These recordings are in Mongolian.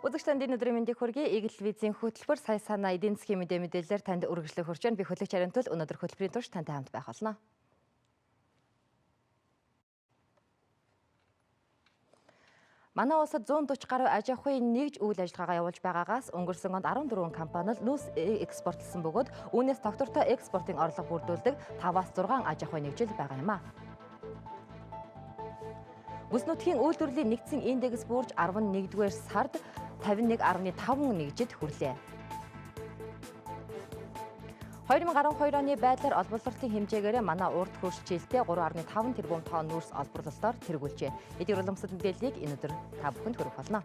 Үзэгчдэнд өнөөдрийн мэндийг хүргэе. Игэл визийн хөтөлбөр сая санаа эдийн засгийн мэдээлэлээр танд үргэлжлэх хүрч байна. Би хөтлөгч Аринтул өнөөдөр хөтөлбөрийн турш тантай хамт байх болно. Манай улсад 140 гаруй аж ахуйн нэгж үйл ажиллагаагаа явуулж байгаагаас өнгөрсөн онд 14 компани нүүрс экспортлсон бөгөөд үүнээс тогтвортой экспортын орлого бүрдүүлдэг 5-аас 6 аж ахуйн нэгжил байгаа юм а. Бүс нутгийн үйлдвэрлэлийн нэгдсэн индекс буурж 11-р сард 51.5 нэгжид хүрлээ. 2012 оны байдлаар олборлолтын хэмжээгээр манай урд хөрш жилдээ 3.5 тэрбум тонн нүүрс олборлолтоор тэргүүлжээ. Эдгээр уламжлалт мэдээллийг өнөөдөр та бүхэнд хүргэх болно.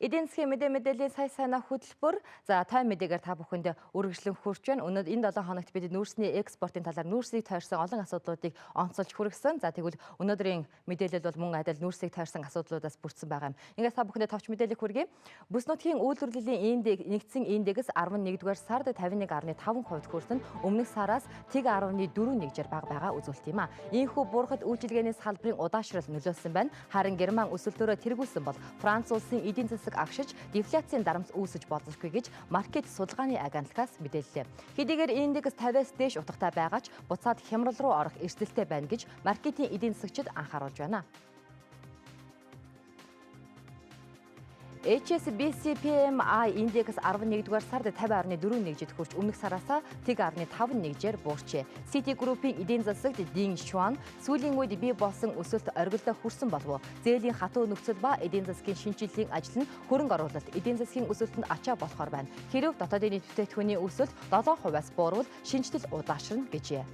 Эдийн засгийн мэдээллийн сая санаа хөтөлбөр тайм мэдээгээр та бүхэнд үргэлжлэн хүрч байна. Өнөөдөр энэ 7 хоногт бид нүүрсний экспортын талаар нүүрсийг тойрсон олон асуудлуудыг онцолж хүргэсэн. Тэгвэл өнөөдрийн мэдээлэл бол мөн адил нүүрсийг тойрсон асуудлуудаас бүрдсэн байгаа юм. Ингээс та бүхэнд товч мэдээлэл хүргэе. Бүс нутгийн үйлдвэрлэлийн нэгдсэн индекс 11-р сард 51.5% хүрсэн өмнөх сараас 1.4 нэгжээр бага үзүүлэлт юм а. Ийхүү буурахад үйлчилгээний салбарын удаашрал нөлөөлсөн байна. Харин Герман өсөлтөөрөө тэргүүлсэн бол Франц улсын эдийн засаг агшиж дефляцийн дарамт үүсэж болзошгүй гэж маркет судалгааны агентлагаас мэдээллээ. Хэдийгээр индекс 50-аас дээш утгатай байгаа ч буцаад хямрал руу орох эрсдэлтэй байна гэж маркетийн эдийн засагчид анхааруулж байна. HSBC PMI индекс 11-р сард 50.4 нэгжид хүрч өмнөх сараасаа 1.5 нэгжээр буурчээ. City Group-ийн эдийн засагт Дин Шуан сүүлийн үед бий болсон өсөлт оргилдоо хүрсэн болов зээлийн хатуу нөхцөл ба эдийн засгийн шинжилгээний ажил нь хөрөнгө оруулалт эдийн засгийн өсөлтөнд ачаа болохоор байна. Хэрэв дотоодын нийт бүтээгдэхүүний өсөлт 7%-аас буурвал шинжлэл удаашрна гэжээ.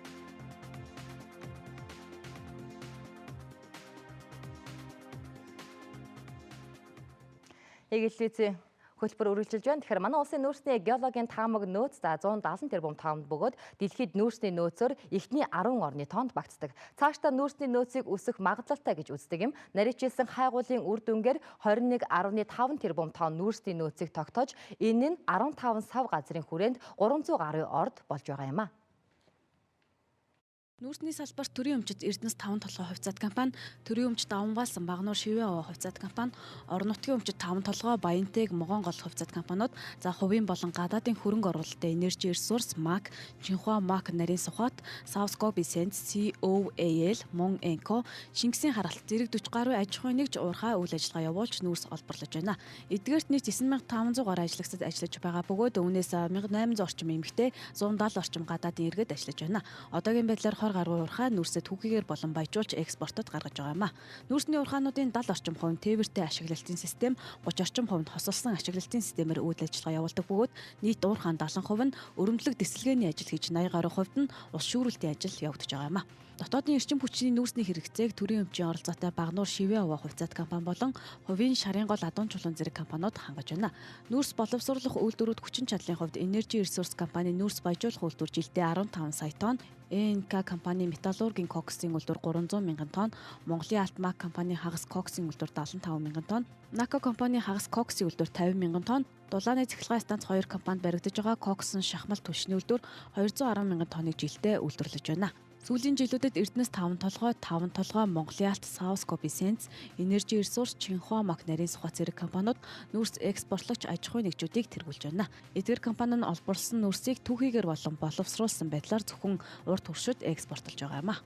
Игэл визийн хөтөлбөр үргэлжилж байна. Тэгэхээр манай улсын нүүрсний геологийн таамаг нөөц 170 тэрбум тоннд бөгөөд дэлхийд нүүрсний нөөцөөр эхний 10 орны тоонд багтдаг. Цаашдаа нүүрсний нөөцийг өсөх магадлалтай гэж үздэг юм. Нарийжсэн хайгуулын үр дүнгээр 21.5 тэрбум тонн нүүрсний нөөцийг тогтоож энэ нь 15 сав газрын хүрээнд 300 гаруй орд болж байгаа юм а. Нүүрсний салбарт төрийн өмчит Эрдэнэс 5 толгой хувьцаат компани, төрийн өмчит Даванбаасан Багнуур Шивээ аваа хувьцаат компани, орон нутгийн өмчит 5 толгой Баянтэг Могон гол хувьцаат компаниуд хувийн болон гадаадын хөрөнгө оруулалттай Energy Resource MAC, Чинхua MAC нарийн сухат, Southco Bisent, COAL, Mon Enco, Шингэсийн харгалт зэрэг 40 гаруй аж ахуйн нэгж уурхай үйл ажиллагаа явуулж нүүрс олборлож байна. Эдгээрт нийт 9500 гаруй ажлагчид ажиллаж байгаа бөгөөд үүнээс 1800 орчим эмэгтэй, 170 орчим гадаадын иргэд ажиллаж байна. Одоогийн байдлаар 20 гаруй уурхай нүүрсээ түүхийгээр болон баяжуулж экспортод гаргаж байгаа юм а. Нүүрсний уурхаануудын 70 орчим хувь тээвэртэй ашиглалтын систем, 30 орчим хувь хосолсон ашиглалтын системээр үйл ажиллагаа явуулдаг бөгөөд нийт уурхаан 70% нь өрөмдлөг дисэлгээний ажил хийж 80 гаруй хувьд нь ус шүүрэлтийн ажил явагдаж байгаа юм а. Дотоодын эрчим хүчний нүүрсний хэрэгцээг төрийн өмчийн оролцоотой Багнуур Шивээ аваа хувьцаат компани болон хувийн шарын гол адуун чулуун зэрэг компаниуд хангаж байна. Нүүрс боловсруулах үйлдвэрүүд хүчин чадлын хувьд Energy Resource компани нүүрс баяжуулах үйлдвэр жилдээ 15 сая тонн, ЭНК компани металлургийн коксын үйлдвэр 300 мянган тонн, Монголын Алтмак компани хагас коксын үйлдвэр 75 мянган тонн, Нако компани хагас коксын үйлдвэр 50 мянган тонн, Дулааны цахилгаан станц 2 компанид баригдаж байгаа коксын шахмал түвшний үйлдвэр 210 мянган тонныг жилдээ үйлдвэрлэж байна. Сүүлийн жилүүдэд Эрдэнэс 5 толгой, Монголын Алт, Southco Bisent, Energy Resource, Чинхua MAC нарийн сухат зэрэг компаниуд нүүрс экспортлогч аж ахуйн нэгжүүдийг тэргүүлж байна. Эдгээр компани нь олборлсон нүүрсийг түүхийгээр болон боловсруулсан байдлаар зөвхөн урт туршид экспортлж байгаа юм а.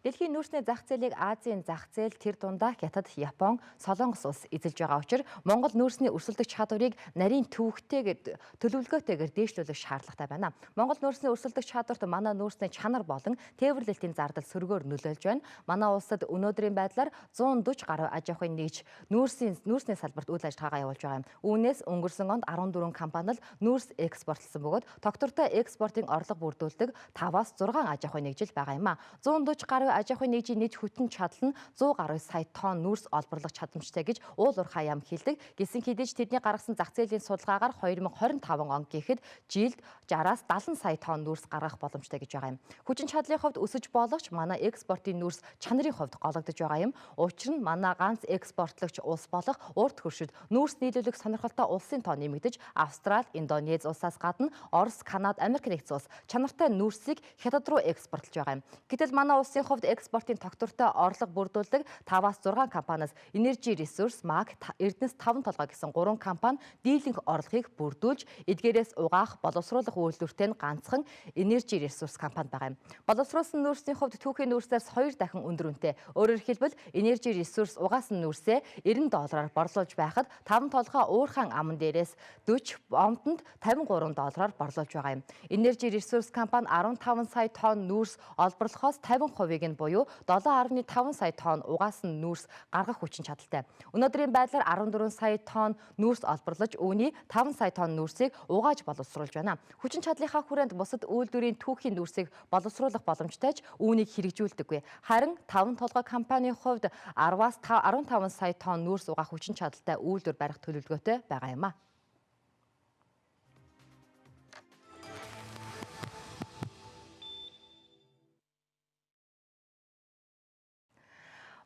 Дэлхийн нүүрсний зах зээлийг Азийн зах зээл тэр дундаа Хятад, Япон, Солонгос улс эзэлж байгаа учраас Монгол нүүрсний өрсөлдөх чадварыг нарийн төлөвлөгөөтэйгээр дээшлүүлэх шаардлагатай байна. Монгол нүүрсний өрсөлдөх чадварт манай нүүрсний чанар болон тээвэрлэлтийн зардал сөргөөр нөлөөлж байна. Манай улсад өнөөдрийн байдлаар 140 гаруй аж ахуйн нэгж нүүрсний салбарт үйл ажиллагаагаа явуулж байгаа юм. Үүнээс өнгөрсөн онд 14 компани л нүүрс экспортлсон бөгөөд тогтвортой экспортын орлого бүрдүүлдэг 5-аас 6 аж ахуйн нэгжил байгаа юм а. 140 гаруй аж ахуйн нэгжийн нийт хүчин чадал нь 100 гаруй сая тонн нүүрс олборлох чадамжтай гэж уул уурхай яам хэлдэг. Гэсэн хэдий ч тэдний гаргасан зах зээлийн судалгаагаар 2025 он гэхэд жилд 60-аас 70 сая тонн нүүрс гаргах боломжтой гэж байгаа юм. Хүчин чадлын хувьд өсөж боловч манай экспортын нүүрс чанарын хувьд гологдож байгаа юм. Учир нь манай ганц экспортлагч улс болох урд хөршид нүүрс нийлүүлэх сонирхолтой улсын тоо нэмэгдэж Австрали, Индонез улсаас гадна Орос, Канада, Америк нэгдсэн улс чанартай нүүрсийг хятад руу экспортлж байгаа юм. Гэтэл манай улсын хувьд экспортын тогтвортой орлого бүрдүүлдэг 5-аас 6 компаниас Energy Resource, MAG, Эрдэнэс 5 толгой гэсэн 3 компани дийлэнх орлогыг бүрдүүлж эдгээрээс угаах, боловсруулах үйлдвэртэй нь ганцхан Energy Resource компани байгаа юм. Боловсруулсан нүүрсийн хувьд түүхийн нүүрсээс 2 дахин өндөр үнэтэй. Өөрөөр хэлбэл Energy Resource угаасан нүүрсээ $90 борлуулж байхад 5 толгой уурхайн аман дээрээс 40 омтонд $53 борлуулж байгаа юм. Energy Resource компани 15 сая тонн нүүрс олборлохоос 50%-ийг нь буюу 7.5 сая тонн угаасан нүүрс гаргах хүчин чадалтай. Өнөөдрийн байдлаар 14 сая тонн нүүрс олборлож үүний 5 сая тонн нүүрсийг угааж боловсруулж байна. Хүчин чадлынхаа хүрээнд бусад үйлдвэрийн түүхийн нүүрсийг боловсруулах боломжтой ч үүнийг хэрэгжүүлдэггүй. Харин 5 толгой компанийн хувьд 10-аас 15 сая тонн нүүрс угаах хүчин чадалтай үйлдвэр барих төлөвлөгөөтэй байгаа юм а.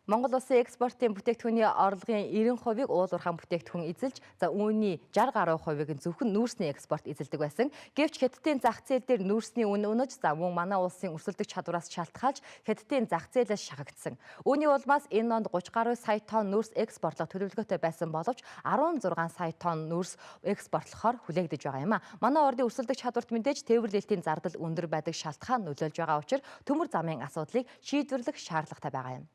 Монгол улсын экспортын бүтээгдэхүүний орлогын 90%-ийг уул уурхайн бүтээгдэхүүн эзэлж, үүний 60 гаруй хувийг нь зөвхөн нүүрсний экспорт эзэлдэг байсан. Гэвч хятадын зах зээл дээр нүүрсний үнэ өнөж, мөн манай улсын өрсөлдөх чадвараас шалтгаалж хятадын зах зээлээс шахагдсан. Үүний улмаас энэ онд 30 гаруй сая тонн нүүрс экспортлох төлөвлөгөөтэй байсан боловч 16 сая тонн нүүрс экспортлохоор хүлээгдэж байгаа юм а. Манай ордын өрсөлдөх чадварт мэдээж тээвэрлэлтийн зардал өндөр байдаг шалтгаан нөлөөлж байгаа учраас төмөр замын асуудлыг шийдвэрлэх шаардлагатай байгаа юм.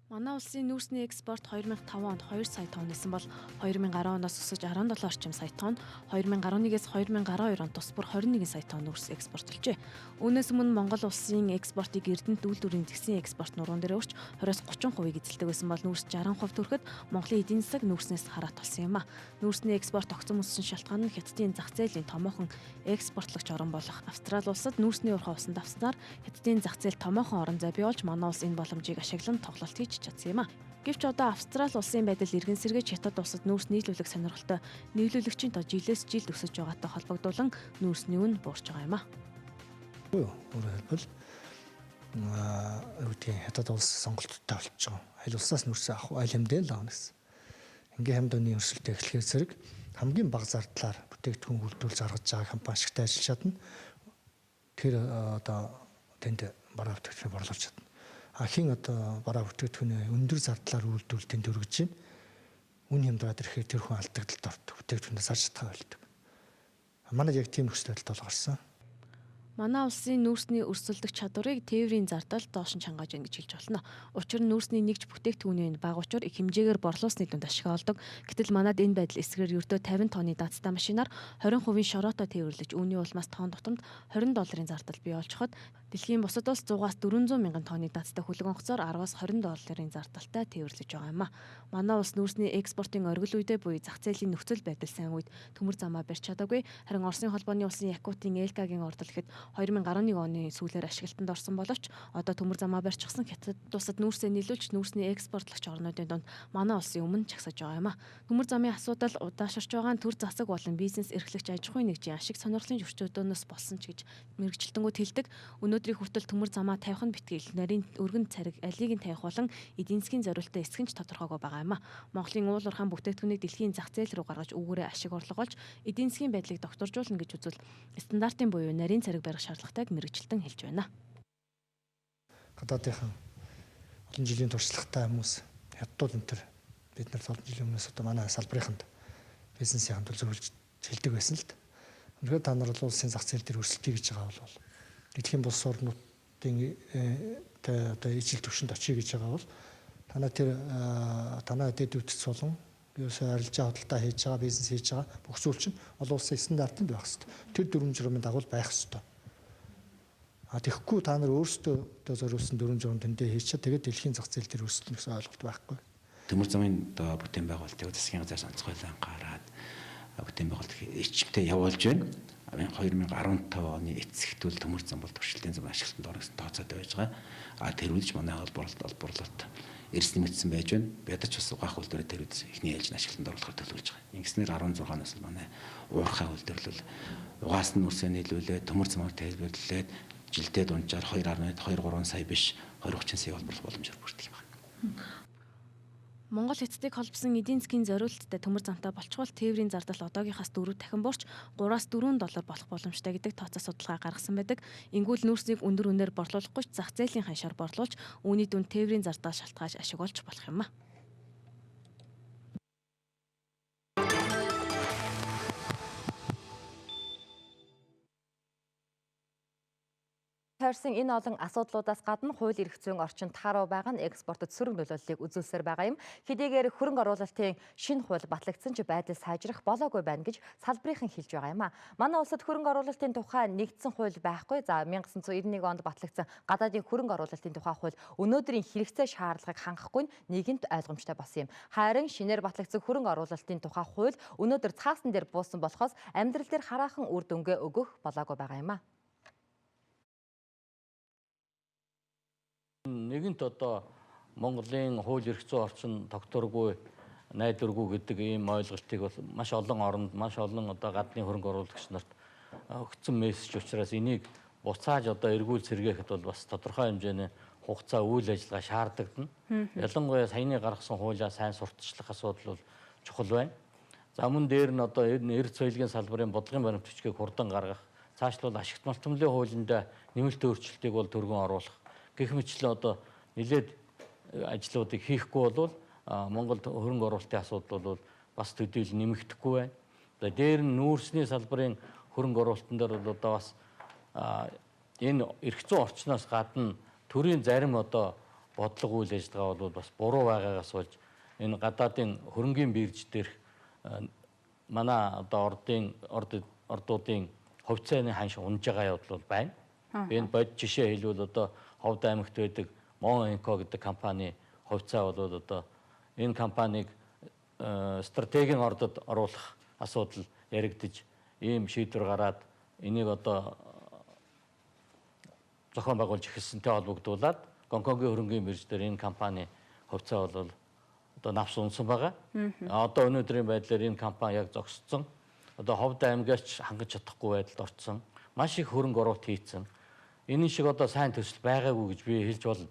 Манай улсын нүүрсний экспорт 2005 онд 2 сая тонн нэсэн бол 2010 оноос өсөж 17 орчим сая тонн, 2011-ээс 2012 онд тус бүр 21 сая тонн нүүрс экспортлжээ. Үүнээс өмнө Монгол улсын экспортыг Эрдэнэт үйлдвэрийн зэгсийн экспорт нуруунд дээр өрч 20-30% эзэлдэг байсан бол нүүрс 60% хүрэхэд Монголын эдийн засаг нүүрснээс хараат болсон юм а. Нүүрсний экспорт огцом өссөн шалтгаан нь хятадын зах зээлийн томоохон экспортлагч орн болох Австрали улсад нүүрсний урхаа усан давснаар хятадын зах зээл томоохон орон зай бий болж манай улс энэ боломжийг ашиглан тоглолт хийж чадсан юм а. Гэвч одоо Австрали улсын байдал иргэн сэргэж хятад улсад нүүрс нийлүүлэх сонирхолтой нийлүүлэгчийн тоо жилээс жилд өсөж байгаатай холбогдуулан нүүрсний үн буурч байгаа юм а. Өөрөөр хэлбэл хятад улс сонголттой болж байгаа. Аль улсаас нүүрсээ авах вэ? Аль хэмдээ л авна гэсэн. Ингээ хямдны өрсөлдөд эхлэхээр зэрэг хамгийн бага зардлаар бүтээгдэхүүн үйлдвэрлэж гаргаж байгаа компани ашигтай ажиллаж чадна. Тэр одоо тэнд бараа бүтээгдэхүүн борлуулж чадна. Хин одоо бараа бүтээгдэхүүнээ өндөр зардлаар үйлдвэрлэлтэнд өргөж чинь үн хямдраад ирэхээр тэр хүн алдагдaltaд ордог. Бүтээгдэхүүнээс зарж чадхаа болдог. Манай яг тийм нөхцөл байдалд бол гарсан. Манай улсын нүүрсний өрсөлдөх чадварыг тээврийн зардал доош нь чангааж байна гэж хэлж болно. Учир нь нүүрсний нэгж бүтээгдэхүүний бага учир их хэмжээгээр борлуулсны дүнд ашиг олдог. Гэтэл манад энэ байдал эсрэгээр ердөө 50 тонны даацтай машинаар 20% шороотой тээвэрлэж үүний улмаас тонн тутамд $20 зардал бий болж хад дэлхийн бусад улс 100-аас 400 мянган тонны даацтай хүлэг онцоор 10-аас $20 зардалтай тээвэрлэж байгаа юм а. Манай улс нүүрсний экспортын оргил үедээ буюу зах зээлийн нөхцөл байдал сайн үед төмөр замаа барьж чадаагүй. Харин Оросын холбооны улсын Якутийн Элькагийн ордол ихэд 2011 оны сүүлээр ашиглалтанд орсон боловч одоо төмөр замаа барьчихсан хятад улсад нүүрсээ нийлүүлж нүүрсний экспортлагч орнуудын донд манай улсын өмнө чагсаж байгаа юм а. Төмөр замын асуудал удаашрч байгаа нь төр засаг болон бизнес эрхлэгч аж ахуйн нэгжийн ашиг сонирхлын зөрчилдөөнөөс болсон ч гэж мэрэгчлэлтэнгүүд хэлдэг. Өнөөдрийн хүртэл төмөр замаа тавих нь битгий нарийн өргөн цариг алийг нь тавих болон эдийн засгийн зорилттой эсгэн ч тодорхойгүй байгаа юм а. Монголын уул уурхайн бүтээгдэхүүнийг дэлхийн зах зээл рүү гаргаж үүгээрээ ашиг орлого олж эдийн засгийн байдлыг докторжуулна гэж үзвэл стандартын буюу нарийн цариг барих шаардлагатайг мэрэгчлэлтэн хэлж байна. Гадаадынхан олон жилийн туршлагатай хүмүүс хятадууд энэ төр бид нар олон жилийн өмнөөс одоо манай салбарынханд бизнесийн хамт зөвлөж хэлдэг байсан л д. Өнөөдөр та нар улсын зах зээл дээр өрсөлдөе гэж байгаа бол дэлхийн бус орнуудын одоо ижил төвшөнд очие гэж байгаа бол танаа дэд үтц болон юусаа арилжаа худалдаа хийж байгаа бизнес хийж байгаа бүх зүйл чинь олон улсын стандартанд байх хэрэгтэй. Тэр дүрм журмын дагуу байх хэрэгтэй. Тэгэхгүй та нар өөрсдөө зориулсан дүрм журм тэндээ хийж чад тэгээд дэлхийн зах зээл дээр өрсөлдөх гэсэн ойлголт байхгүй. Төмөр замын бүтээн байгуулалтыг засгийн газраас онцгойлон гараад бүтээн байгуулалт ичмтэй явуулж байна. 2015 оны эцэгтүүл төмөр зам бол туршилтын зам ашиглалтанд орно гэсэн тооцоод байж байгаа. Тэрүүлж манай олборлолт эрс нэмэгдсэн байж байна. Ядаж бас угаах үйлдвэрээ тэрүүд эхний ээлжийн ашиглалтанд оруулахар төлөвлөж байгаа. Ингэснээр 16-наас л манай уурхай үйлдвэрлэл угаасны нүрсээ нийлүүлээд төмөр замаар тайлбарлуулээд жилдээ дунджаар 2.2-3 сая биш 20-30 сая олборлох боломжоор бүрдэх юм байна. Монгол эцдийг холбосон эдийн засгийн зориулалттай төмөр замтай болчихвол тээврийн зардал одоогийнхаас 4 дахин буурч $3-4 болох боломжтой гэдэг тооцоо судалгаа гаргасан байдаг. Ингүүл нүүрсийг өндөр үнээр борлуулахгүй ч зах зээлийн ханшаар борлуулж үүний дүнд тээврийн зардал шалтгааж ашиг олж болох юм а. Тойрсон энэ олон асуудлуудаас гадна хууль эрх зүйн орчинд тааруу байгаа нь экспортод сөрөг нөлөөллийг үзүүлсээр байгаа юм. Хэдийгээр хөрөнгө оруулалтын шинэ хууль батлагдсан ч байдал сайжрах болоогүй байна гэж салбарынхан хэлж байгаа юм а. Манай улсад хөрөнгө оруулалтын тухай нэгдсэн хууль байхгүй. 1991 онд батлагдсан гадаадын хөрөнгө оруулалтын тухай хууль өнөөдрийн хэрэгцээ шаардлагыг хангахгүй нь нийгэмд ойлгомжтой болсон юм. Харин шинээр батлагдсан хөрөнгө оруулалтын тухай хууль өнөөдөр цаасан дээр буусан болохоос амьдрал дээр хараахан үр дүнгээ өгөх болоогүй байгаа юм а. Нэгэнт одоо Монголын хууль эрх зүйн орчин тогтворгүй, найдваргүй гэдэг ийм ойлголтыг бол маш олон оронд, маш олон одоо гадны хөрөнгө оруулагч нарт өгсөн мессеж учраас энийг буцааж одоо эргүүл сэргээхэд бол бас тодорхой хэмжээний хугацаа үйл ажиллагаа шаардагдана. Ялангуяа саяны гаргасан хуулиа сайн сурталчлах асуудал бол чухал байна. За мөн дээр нь одоо эрх соёлын салбарын бодлогын баримт бичгийг хурдан гаргах, цаашлбал ашигт малтмлын хуулинд нэмэлт өөрчлөлтийг бол түргэн оруулах. Гэх мэтлээ одоо нэлээд ажлуудыг хийхгүй бол Монголд хөрөнгө оруулалтын асуудал бол бас төдийл нэмэгдэхгүй байна. За дээр нь нүүрсний салбарын хөрөнгө оруулалтын дээр бол одоо бас энэ эрх зүйн орчноос гадна төрийн зарим одоо бодлого үйл ажиллагаа бол бас буруу байгаагаас болж энэ гадаадын хөрөнгийн бирж дээрх манай одоо ордуудын хувьцааны ханш унж байгаа явдал бол байна. Энэ бод жишээ хэлбэл одоо Ховд аймагт байдаг Монэнко гэдэг компани хувьцаа бол одоо энэ компанийг стратегийн ордод оруулах асуудал яригдж ийм шийдвэр гараад энийг одоо зохион байгуулж эхэлсэнтэй холбогдуулаад Гонконгийн хөрөнгийн бирж дээр энэ компани хувьцаа бол одоо навс унсан байгаа. Одоо өнөөдрийн байдлаар энэ компани яг зогссон. Одоо Ховд аймгаач хангаж чадахгүй байдалд орсон. Маш их хөрөнгө оруулалт хийцэн. Энэ шиг одоо сайн төсөл байгаагүй гэж би хэлж болно.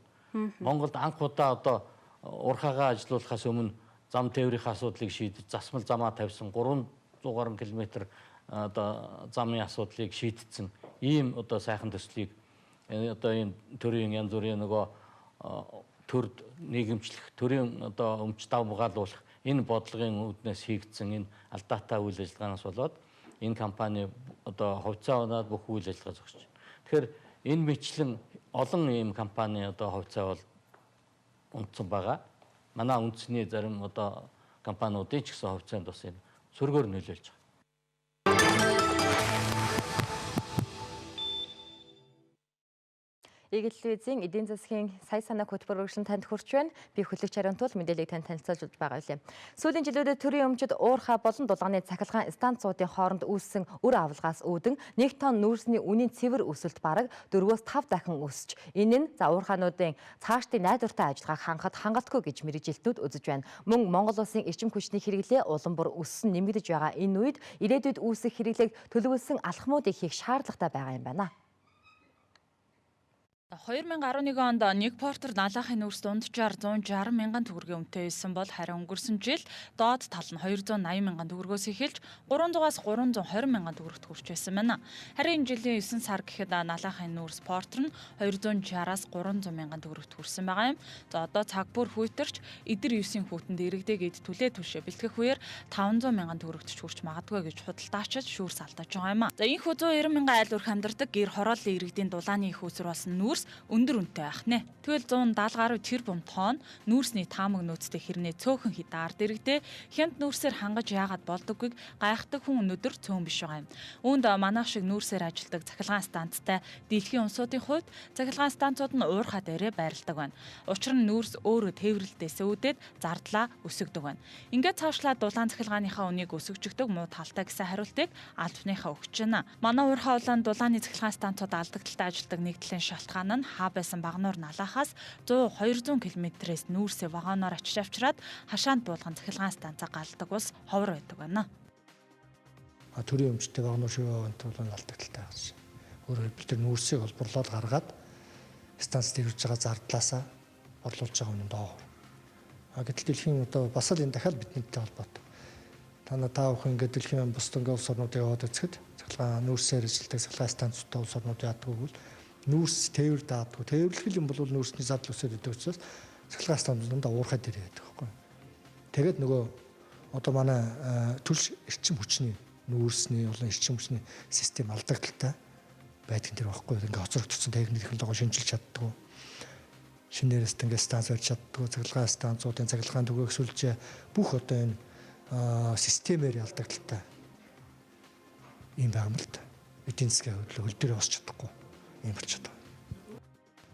Монголд анх удаа одоо урхаагаа ажилуулахаас өмнө зам тээврийн асуудлыг шийдэж засмал замаа тавьсан 300 гаруй километр одоо замын асуудлыг шийдсэн. Ийм одоо сайхан төслийг одоо энэ төрийн янз бүрийн нөгөө төрд нийгэмчлэх, төрийн одоо өмч дав бугаалуулах энэ бодлогын үүднээс хийгдсэн энэ алдаатай үйл ажиллагаанаас болоод энэ компани одоо хувьцаа унаад бүх үйл ажиллагаа зогсож байна. Тэгэхээр энэ мэтлэн олон ийм компани одоо хувьцаа бол унтсан байгаа. Манай үндэсний зарим одоо компаниудын ч гэсэн хувьцаанд бас энэ сөргөөр нөлөөлж байгаа. Игэл телевизийн эдийн засгийн сая санаа хөтөлбөр үргэлжлэн танд хүрч байна. Би хөтлөгч Хариунтул мэдээллийг танд танилцуулж байгаа билээ. Сүүлийн жилүүдэд төрийн өмчөд уурхай болон дулааны цахилгаан станцуудын хооронд үүссэн үр авалгаас үүдэн 1 тонн нүүрсний үнийн цэвэр өсөлт бараг 4-5 дахин өсөж, энэ нь уурхайнуудын цаашдын найдвартай ажиллагааг хангахад хангалтгүй гэж мэргэжилтнүүд үзэж байна. Мөн Монгол улсын эрчим хүчний хэрэглээ улам бүр өссөн нэмэгдэж байгаа энэ үед ирээдүйд үүсэх хэрэглээг төлөвлөсөн алхмуудыг хийх шаардлагатай байгаа юм байна. 2011 онд нэг портер налаахын нүүрс дунджаар 160 мянган төгрөгийн үнэтэй байсан бол харин өнгөрсөн жил доод тал нь 280 мянган төгрөгөөс эхэлж 300-аас 320 мянган төгрөгт хүрч байсан байна. Харин энэ жилийн 9 сар гэхэд налаахын нүүрс портер нь 260-аас 300 мянган төгрөгт хүрсэн байгаа юм. За одоо цаг бүр хүйтэрч эдэр 9-ийн хүүтэнд иргэдэгэд түлээ түшээ бэлтгэх үеэр 500 мянган төгрөгт ч хүрч магадгүй гэж худалдаачид шүүрс алдаж байгаа юм а. За энэхүү 190 мянган айл өрх амьдардаг гэр хорооллын иргэдийн дулааны их усэр болсон нүүрс нүүрс өндөр үнэтэй байх нэ. Тэгвэл 170 гаруй тэрбум тонн нүүрсний таамаг нөөцтэй хэрнээ цөөхөн хит ард иргэдээ хямд нүүрсээр хангаж яагаад болдоггүйг гайхдаг хүн өнөдөр цөөн биш байгаа юм. Үүнд манайх шиг нүүрсээр ажилдаг цахилгаан станцтай дэлхийн улсуудын хувьд цахилгаан станцууд нь уурхай дээрээ байрладаг байна. Учир нь нүүрс өөрөө тээвэрлэлтээс үүдээд зардлаа өсгдөг байна. Ингээд цаашлаад дулаан цахилгааныхаа үнийг өсгөждөг муу талтай гэсэн хариултыг албаныхаа өгч байна. Манай уурхай улаан дулааны цахилгаан станцууд алдагдaltaй ажилдаг нэгдлийн шалтгаан нь хаа байсан багнуур налахаас 100-200 км-с нүүрсээ вагоноор очиж авчираад хашаанд буулган цахилгаан станцаа галдаг ус ховор байдаг байна. Төрийн өмчтэй вагоноор шивээ вагонтуулан алдагдaltaй байгаа шээ. Өөрөөр бид тэр нүүрсийг олборлоод гаргаад станц дэрвж байгаа зардлаасаа борлуулж байгаа үнэн доогуур. Гэтэл дэлхийн одоо бас л энэ дахиад биднийтэй холбоотой. Та бүхэн ингээд дэлхийн бусд ингээд улс орнуудыг яваад үзэхэд цахилгаан нүүрсээр ажилладаг цахилгаан станцуудтай улс орнууд яадаг вэ? Нүүрс тээвэр даадгүй. Тээвэрлэх юм бол нүүрсний зардал өсөж идэг учраас цахилгаан станцуудаа уурхай дээр байдаг байхгүй. Тэгээд нөгөө одоо манай төлш эрчим хүчний нүүрсний болон эрчим хүчний систем алдагдaltaй байдгийн тэр байхгүй. Ингээд хоцрогдсон техник технологи шинжилж чаддгүй. Шинээрээс ингээд станц барьж чаддгүй. Цахилгаан станцуудын цахилгаан түгээх сүлжээ бүх одоо энэ системээр алдагдaltaй юм байна л да. Эдийн засгийн хөл дээр босч чадахгүй юм болчиход байна.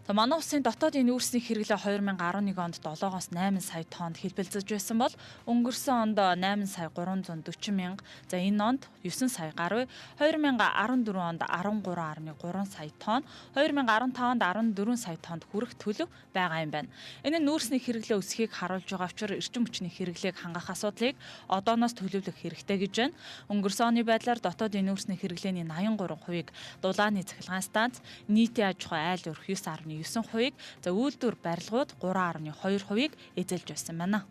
Манай улсын дотоодын нүүрсний хэрэглээ 2011 онд 7-оос 8 сая тоннд хэлбэлзэж байсан бол өнгөрсөн онд 8 сая 340 мянга, за энэ онд 9 сая гаруй, 2014 онд 13.3 сая тонн, 2015 онд 14 сая тоннд хүрэх төлөв байгаа юм байна. Энэ нь нүүрсний хэрэглээ өсөхийг харуулж байгаа учраас эрчим хүчний хэрэглээг хангах асуудлыг одооноос төлөвлөх хэрэгтэй гэж байна. Өнгөрсөн оны байдлаар дотоодын нүүрсний хэрэглээний 83%-ийг дулааны цахилгаан станц, нийтийн аж ахуй айл өрх 9.9%-ийг, за үйлдвэр барилгууд 3.2%-ийг эзэлж байсан байна.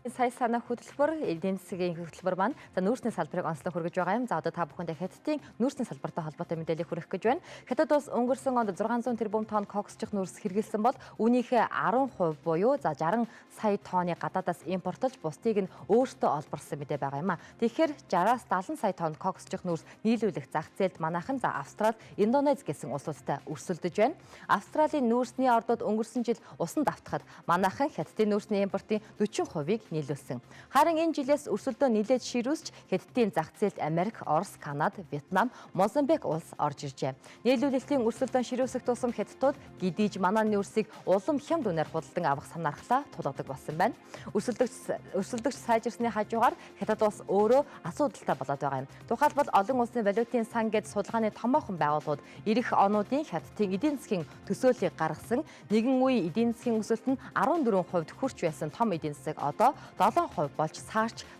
Сая санаа хөтөлбөр, эдийн засгийн хөтөлбөр маань за нүүрсний салбарыг онцлог хүргэж байгаа юм. За одоо та бүхэндээ Хятадын нүүрсний салбартай холбоотой мэдээлэл хүргэх гэж байна. Хятад улс өнгөрсөн онд 600 тэрбум тонн коксчих нүүрс хэрэглэсэн бол үүнийхээ 10% буюу за 60 сая тонны гадаадаас импортолж бусдыг нь өөртөө олборсон мэдээ байгаа юм а. Тэгэхээр 60-аас 70 сая тонн коксчих нүүрс нийлүүлэх зах зээлд манайхан за Австрали, Индонез гэсэн улсуудтай өрсөлдөж байна. Австралийн нүүрсний ордод өнгөрсөн жил усан давтахад манайхан Хятадын нүүрсний импортын 40%-ийг нийлүүлсэн. Харин энэ жилээс өрсөлдөө нэлээд ширүүсч Хятадын зах зээлд Америк, Орос, Канада, Вьетнам, Мозамбик улс орж иржээ. Нийлүүлэлтийн өрсөлдөөн ширүүсэх тусам Хятадууд гидийж манай нүүрсийг улам хямд үнээр худалдан авах санаархлаа тулгадаг болсон байна. Өрсөлдөгч сайжирсны хажуугаар Хятад улс өөрөө асуудалтай болоод байгаа юм. Тухайлбал олон улсын валютын сан гэд судалгааны томоохон байгууллагууд ирэх онуудын Хятадын эдийн засгийн төсөөллийг гаргасан. Нэгэн үе эдийн засгийн өсөлт нь 14% хүрч байсан том эдийн засаг одоо 7% болж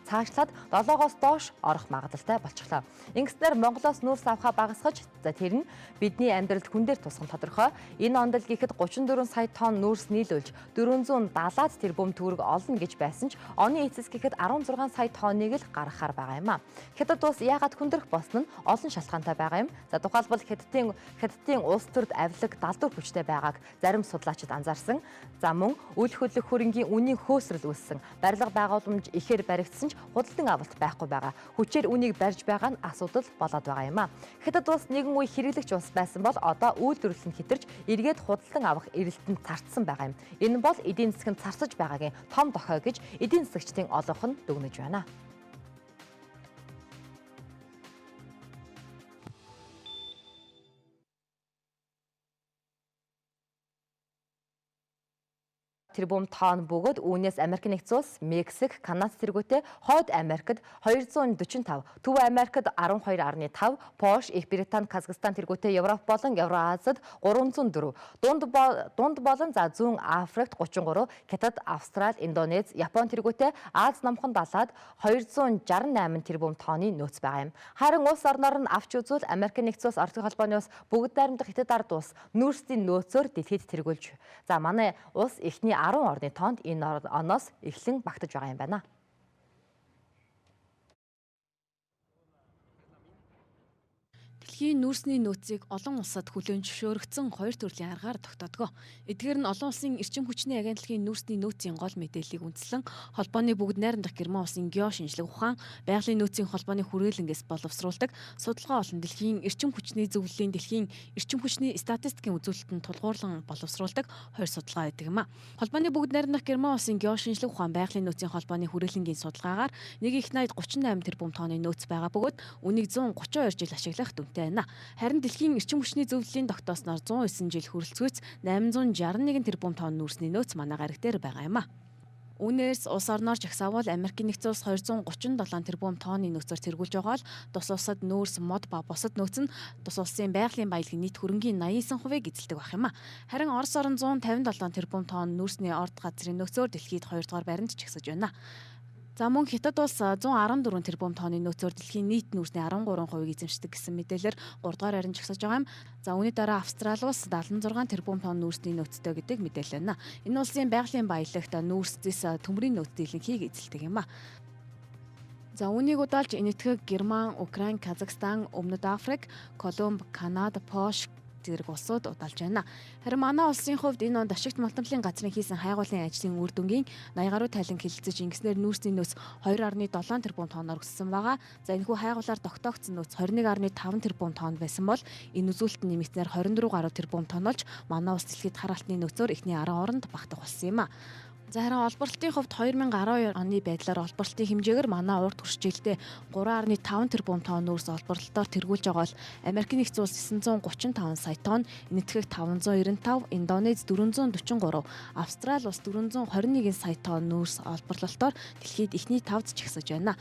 цаашлаад 7-оос доош орох магадлалтай болчихлоо. Ингэснээр Монголоос нүүрс авахаа багасгаж, за тэр нь бидний амьдралд хүн дээр тусган тодорхой. Энэ онд л гэхэд 34 сая тонн нүүрс нийлүүлж 470 тэрбум төгрөг олно гэж байсан ч оны эцэс гэхэд 16 сая тонныг л гаргахаар байгаа юм а. Хятад улс яагаад хүндрэх болсон нь олон шалтгаантай байгаа юм. За тухайлбал Хятадын улс төрд авилга далдуур хүчтэй байгааг зарим судлаачид анзаарсан. За мөн үйл хөдлөх хөрөнгийн үнийн хөөсрөл үүссэн. Барилга байгууламж ихээр баригдсан ч худалдан авалт байхгүй байгаа. Хүчээр үнийг барьж байгаа нь асуудал болоод байгаа юм а. Хятад улс нэгэн үе хэрэглэгч улс байсан бол одоо үйлдвэрлэл нь хэтэрж эргээд худалдан авах эрэлтэнд царцсан байгаа юм. Энэ бол эдийн засгийн царцаж байгаагийн том дохой гэж эдийн засагчдын олонх нь дүгнэж байна. Тэрбум тонн бөгөөд үүнээс Америк нэгдсэн улс, Мексик, Канада зэргүүтээ Хойд Америкт 245, Төв Америкт 12.5, Польш, Их Британи, Казахстан тэргүүтээ Европ болон Евроазид 304, дунд болон за зүүн Африкт 33, Хятад, Австрали, Индонез, Япон тэргүүтээ Аз номхон далаад 268 тэрбум тонны нөөц байгаа юм. Харин улс орноор нь авч үзвэл Америк нэгдсэн улс, Орос холбооны улс бүгд найрамдах Хятад ард улс нүүрсийн нөөцөөр дэлхийд тэргүүлж. За манай улс эхний 10 орны тоонд энэ оноос эхлэн багтаж байгаа юм байна. Дэлхийн нүүрсний нөөцийг олон улсад хүлээн зөвшөөрөгдсөн хоёр төрлийн аргаар тогтоодог. Эдгээр нь олон улсын эрчим хүчний агентлагийн нүүрсний нөөцийн гол мэдээллийг үндэслэн холбооны бүгд найрамдах Герман улсын гео шинжлэх ухаан, байгалийн нөөцийн холбооны хүрээлэнгээс боловсруулдаг судалгаа болон дэлхийн эрчим хүчний зөвлөлийн дэлхийн эрчим хүчний статистикийн үзүүлэлтөнд тулгуурлан боловсруулдаг хоёр судалгаа байдаг юм а. Холбооны бүгд найрамдах Герман улсын гео шинжлэх ухаан, байгалийн нөөцийн холбооны хүрээлэнгийн судалгаагаар нэг их найд 38 тэрбум тонны нөөц байгаа бөгөөд үнийг 132 жил ашиглах дүнтэй байна. Харин дэлхийн эрчим хүчний зөвлөлийн тогтоосноор 109 жил хүрэлцгүйц 861 тэрбум тонн нүүрсний нөөц манай гариг дээр байгаа юм а. Үүнээс улс орноор жагсаавал Америкийн нэгдсэн улс 237 тэрбум тонны нөөцөөр тэргүүлж байгаа л тус улсад нүүрс, мод ба бусад нөөц нь тус улсын байгалийн баялагын нийт хөрөнгийн 89%-ийг эзэлдэг байх юм а. Харин Орос орн 157 тэрбум тонн нүүрсний орд газрын нөөцөөр дэлхийд 2 дугаар байранд жигсэж байна. За мөн Хятад улс 114 тэрбум тонны нөөцөөр дэлхийн нийт нүүрсний 13%-ийг эзэмшдэг гэсэн мэдээлэлээр 3 дугаар байранд жигсэж байгаа юм. За үүний дараа Австрали улс 76 тэрбум тонн нүүрсний нөөцтэй гэдэг мэдээлэл байна. Энэ улсын байгалийн баялагт нүүрс зэс төмрийн нөөц дийлэнхийг эзэлдэг юм а. За үүнийг удаалж энэтхэг Герман, Украин, Казахстан, Өмнөд Африк, Колумб, Канада, Польш зэрэг улсууд удалж байна. Харин манай улсын хувьд энэ онд ашигт малтамлын газрын хийсэн хайгуулын ажлын үр дүнгийн 80 гаруй тайлан хилцэж ингэснээр нүүрсний нөөц 2.7 тэрбум тонноор өссөн байгаа. За энэхүү хайгуулаар тогтоогдсон нөөц 21.5 тэрбум тонн байсан бол энэ үзүүлэлт нь нэмэгдсээр 24 гаруй тэрбум тонн болж манай улс дэлхийд хар алтны нөөцөөр эхний 10 оронд багтах болсон юм а. За харин олборлтын хувьд 2012 оны байдлаар олборлтын хэмжээгээр манай урд хүрч жилдээ 3.5 тэрбум тонн нүүрс олборлолтоор тэргүүлж байгаа бол Америкийн нэгдсэн улс 935 сая тонн, энэтхэг 595, Индонез 443, Австрали улс 421 сая тонн нүүрс олборлолтоор дэлхийд эхний 5-д жигсэж байна.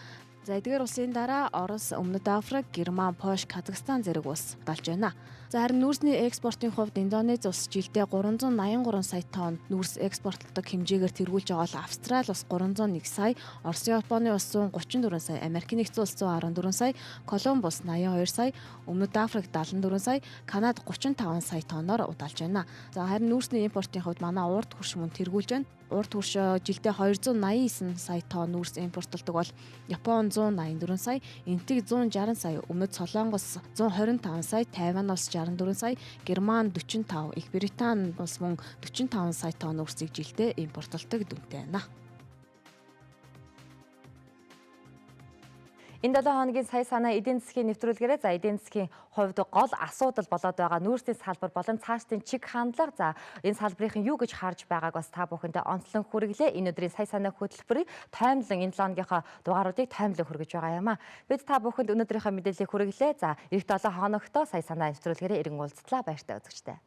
За эдгээр улсын дараа Орос, Өмнөд Африк, Герман, Польш, Казахстан зэрэг улс далж байна. За харин нүүрсний экспортын хувьд Индонез улс жилдээ 383 сая тонн нүүрс экспортлдог хэмжээгээр тэргүүлж байгаа бол Австрали улс 301 сая, Орос, Японы улс 134 сая, Америкийн нэгдсэн улс 114 сая, Колумб улс 82 сая, Өмнөд Африк 74 сая, Канада 35 сая тонноор удалж байна. За харин нүүрсний импортын хувьд манай урд хүрш мөн тэргүүлж байна. Урд хүрш жилдээ 289 сая тонн нүүрс импортлдог бол Япон 184 сая, Энэтхэг 160 сая, Өмнөд Солонгос 125 сая, Тайван улс 64 сая, Герман 45, Их Британи улс мөн 45 сая тонн нүүрсийг жилдээ импортлдог дүнтэй байна. Энэ 7 хоногийн сая санаа эдийн засгийн нэвтрүүлгээрээ за эдийн засгийн хувьд гол асуудал болоод байгаа нүүрсний салбар болон цаашдын чиг хандлага за энэ салбарын юу гэж харж байгааг бас та бүхэндээ онцлон хүргэлээ. Энэ өдрийн сая санаа хөтөлбөрийг таймлан энэ 7 хоногийнхоо дугааруудыг таймлан хүргэж байгаа юм а. Бид та бүхэнд өнөөдрийнхөө мэдээллийг хүргэлээ. За эх 7 хоногтоо сая санаа нэвтрүүлгээрээ иргэн уулзлаа. Баяртай үзэгчдээ.